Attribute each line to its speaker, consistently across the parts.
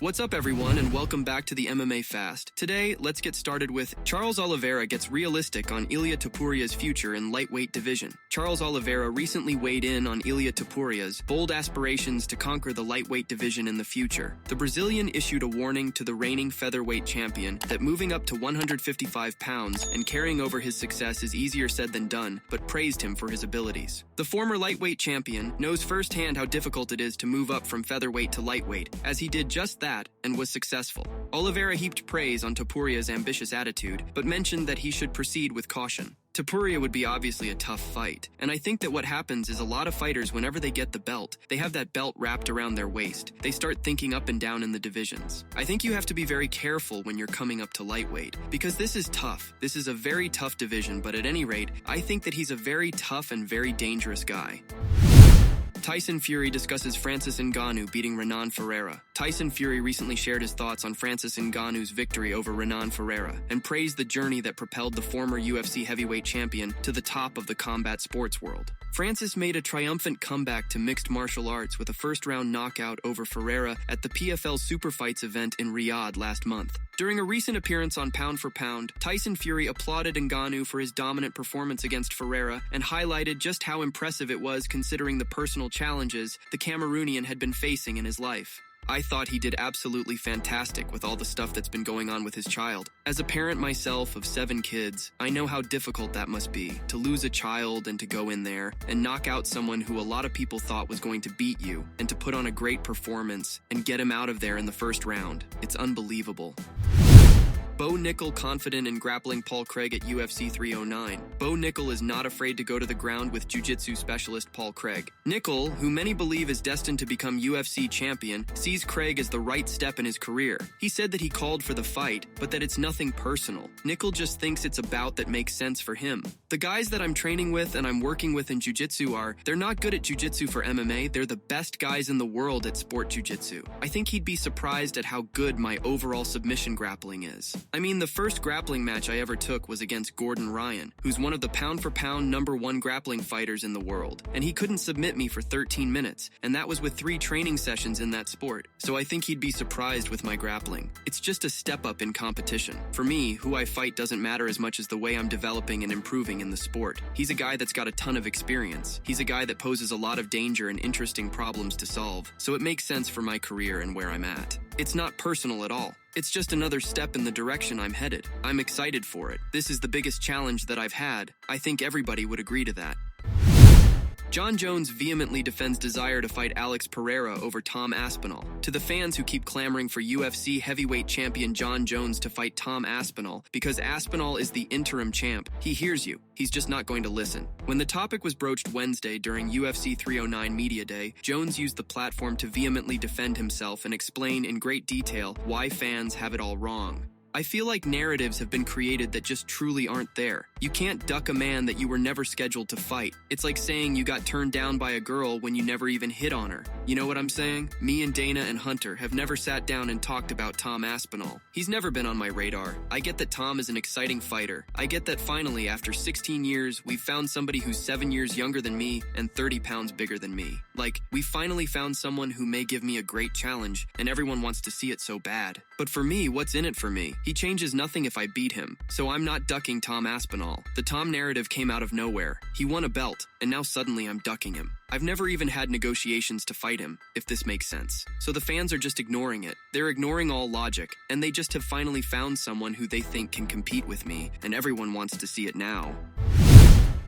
Speaker 1: What's up everyone and welcome back to the MMA Fast. Today, let's get started with Charles Oliveira gets realistic on Ilia Topuria's future in lightweight division. Charles Oliveira recently weighed in on Ilia Topuria's bold aspirations to conquer the lightweight division in the future. The Brazilian issued a warning to the reigning featherweight champion that moving up to 155 pounds and carrying over his success is easier said than done, but praised him for his abilities. The former lightweight champion knows firsthand how difficult it is to move up from featherweight to lightweight, as he did just that and was successful. Oliveira heaped praise on Topuria's ambitious attitude, but mentioned that he should proceed with caution. Topuria would be obviously a tough fight, and I think that what happens is a lot of fighters, whenever they get the belt, they have that belt wrapped around their waist. They start thinking up and down in the divisions. I think you have to be very careful when you're coming up to lightweight, because this is tough. This is a very tough division, but at any rate, I think that he's a very tough and very dangerous guy. Tyson Fury discusses Francis Ngannou beating Renan Ferreira. Tyson Fury recently shared his thoughts on Francis Ngannou's victory over Renan Ferreira and praised the journey that propelled the former UFC heavyweight champion to the top of the combat sports world. Francis made a triumphant comeback to mixed martial arts with a first-round knockout over Ferreira at the PFL Super Fights event in Riyadh last month. During a recent appearance on Pound for Pound, Tyson Fury applauded Ngannou for his dominant performance against Ferreira and highlighted just how impressive it was considering the personal challenges the Cameroonian had been facing in his life. I thought he did absolutely fantastic with all the stuff that's been going on with his child. As a parent myself of 7 kids, I know how difficult that must be, to lose a child and to go in there and knock out someone who a lot of people thought was going to beat you and to put on a great performance and get him out of there in the first round. It's unbelievable. Bo Nickal confident in grappling Paul Craig at UFC 309. Bo Nickal is not afraid to go to the ground with jiu-jitsu specialist Paul Craig. Nickal, who many believe is destined to become UFC champion, sees Craig as the right step in his career. He said that he called for the fight, but that it's nothing personal. Nickal just thinks it's a bout that makes sense for him. The guys that I'm training with and I'm working with in jiu-jitsu they're not good at jiu-jitsu for MMA, they're the best guys in the world at sport jiu-jitsu. I think he'd be surprised at how good my overall submission grappling is. I mean, the first grappling match I ever took was against Gordon Ryan, who's one of the pound-for-pound #1 grappling fighters in the world, and he couldn't submit me for 13 minutes, and that was with 3 training sessions in that sport, so I think he'd be surprised with my grappling. It's just a step up in competition. For me, who I fight doesn't matter as much as the way I'm developing and improving in the sport. He's a guy that's got a ton of experience. He's a guy that poses a lot of danger and interesting problems to solve, so it makes sense for my career and where I'm at. It's not personal at all. It's just another step in the direction I'm headed. I'm excited for it. This is the biggest challenge that I've had. I think everybody would agree to that. Jon Jones vehemently defends desire to fight Alex Pereira over Tom Aspinall. To the fans who keep clamoring for UFC heavyweight champion Jon Jones to fight Tom Aspinall because Aspinall is the interim champ, he hears you. He's just not going to listen. When the topic was broached Wednesday during UFC 309 Media Day, Jones used the platform to vehemently defend himself and explain in great detail why fans have it all wrong. I feel like narratives have been created that just truly aren't there. You can't duck a man that you were never scheduled to fight. It's like saying you got turned down by a girl when you never even hit on her. You know what I'm saying? Me and Dana and Hunter have never sat down and talked about Tom Aspinall. He's never been on my radar. I get that Tom is an exciting fighter. I get that finally, after 16 years, we've found somebody who's 7 years younger than me and 30 pounds bigger than me. Like, we finally found someone who may give me a great challenge, and everyone wants to see it so bad. But for me, what's in it for me? He changes nothing if I beat him, so I'm not ducking Tom Aspinall. The Tom narrative came out of nowhere. He won a belt, and now suddenly I'm ducking him. I've never even had negotiations to fight him, if this makes sense. So the fans are just ignoring it. They're ignoring all logic, and they just have finally found someone who they think can compete with me, and everyone wants to see it now.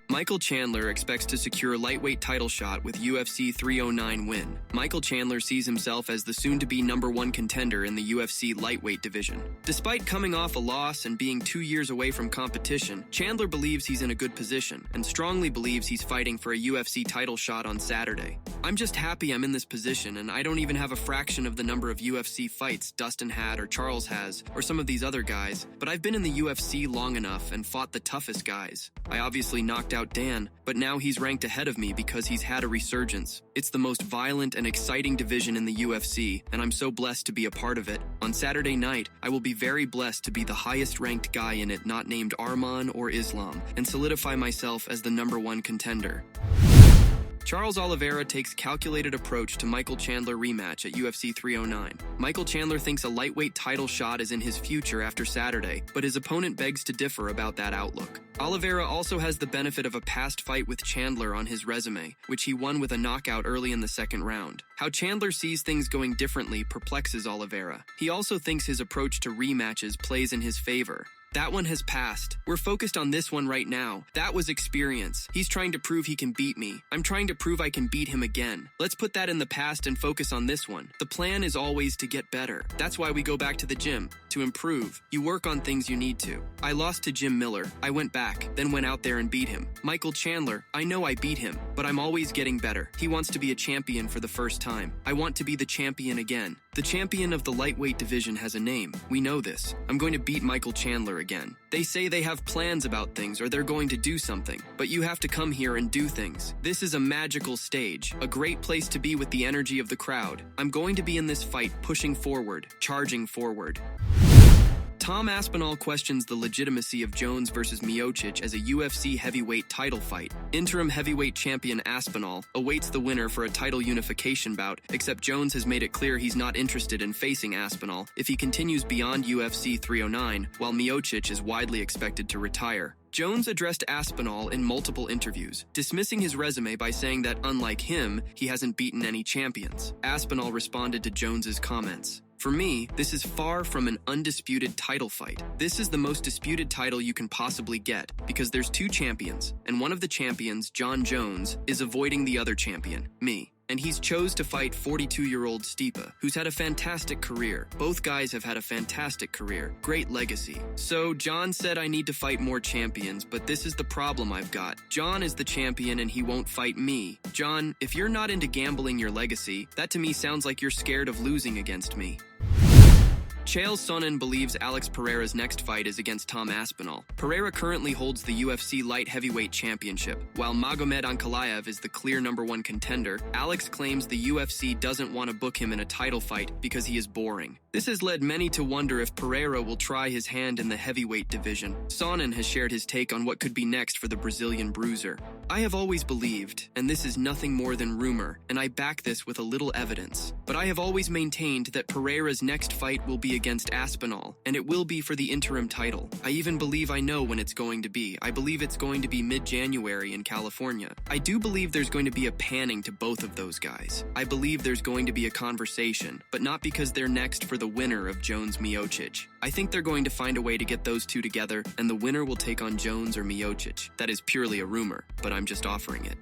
Speaker 1: Michael Chandler expects to secure a lightweight title shot with UFC 309 win. Michael Chandler sees himself as the soon-to-be #1 contender in the UFC lightweight division. Despite coming off a loss and being 2 years away from competition, Chandler believes he's in a good position and strongly believes he's fighting for a UFC title shot on Saturday. I'm just happy I'm in this position, and I don't even have a fraction of the number of UFC fights Dustin had or Charles has or some of these other guys, but I've been in the UFC long enough and fought the toughest guys. I obviously knocked out Dan, but now he's ranked ahead of me because he's had a resurgence. It's the most violent and exciting division in the UFC, and I'm so blessed to be a part of it. On Saturday night, I will be very blessed to be the highest ranked guy in it not named Arman or Islam, and solidify myself as the #1 contender. Charles Oliveira takes calculated approach to Michael Chandler rematch at UFC 309. Michael Chandler thinks a lightweight title shot is in his future after Saturday, but his opponent begs to differ about that outlook. Oliveira also has the benefit of a past fight with Chandler on his resume, which he won with a knockout early in the second round. How Chandler sees things going differently perplexes Oliveira. He also thinks his approach to rematches plays in his favor. That one has passed. We're focused on this one right now. That was experience. He's trying to prove he can beat me. I'm trying to prove I can beat him again. Let's put that in the past and focus on this one. The plan is always to get better. That's why we go back to the gym, to improve. You work on things you need to. I lost to Jim Miller. I went back, then went out there and beat him. Michael Chandler, I know I beat him, but I'm always getting better. He wants to be a champion for the first time. I want to be the champion again. The champion of the lightweight division has a name. We know this. I'm going to beat Michael Chandler again. They say they have plans about things or they're going to do something, but you have to come here and do things. This is a magical stage, a great place to be with the energy of the crowd. I'm going to be in this fight pushing forward, charging forward. Tom Aspinall questions the legitimacy of Jones versus Miocic as a UFC heavyweight title fight. Interim heavyweight champion Aspinall awaits the winner for a title unification bout, except Jones has made it clear he's not interested in facing Aspinall if he continues beyond UFC 309, while Miocic is widely expected to retire. Jones addressed Aspinall in multiple interviews, dismissing his resume by saying that, unlike him, he hasn't beaten any champions. Aspinall responded to Jones's comments. For me, this is far from an undisputed title fight. This is the most disputed title you can possibly get, because there's two champions, and one of the champions, Jon Jones, is avoiding the other champion, me. And he's chose to fight 42-year-old Stipe, who's had a fantastic career. Both guys have had a fantastic career, great legacy. So Jon said I need to fight more champions, but this is the problem I've got. Jon is the champion and he won't fight me. Jon, if you're not into gambling your legacy, that to me sounds like you're scared of losing against me. Chael Sonnen believes Alex Pereira's next fight is against Tom Aspinall. Pereira currently holds the UFC light heavyweight championship. While Magomed Ankalaev is the clear #1 contender, Alex claims the UFC doesn't want to book him in a title fight because he is boring. This has led many to wonder if Pereira will try his hand in the heavyweight division. Sonnen has shared his take on what could be next for the Brazilian bruiser. I have always believed, and this is nothing more than rumor, and I back this with a little evidence, but I have always maintained that Pereira's next fight will be against Aspinall, and it will be for the interim title. I even believe I know when it's going to be. I believe it's going to be mid-January in California. I do believe there's going to be a panning to both of those guys. I believe there's going to be a conversation, but not because they're next for the winner of Jones-Miocic. I think they're going to find a way to get those two together, and the winner will take on Jones or Miocic. That is purely a rumor, but I'm just offering it.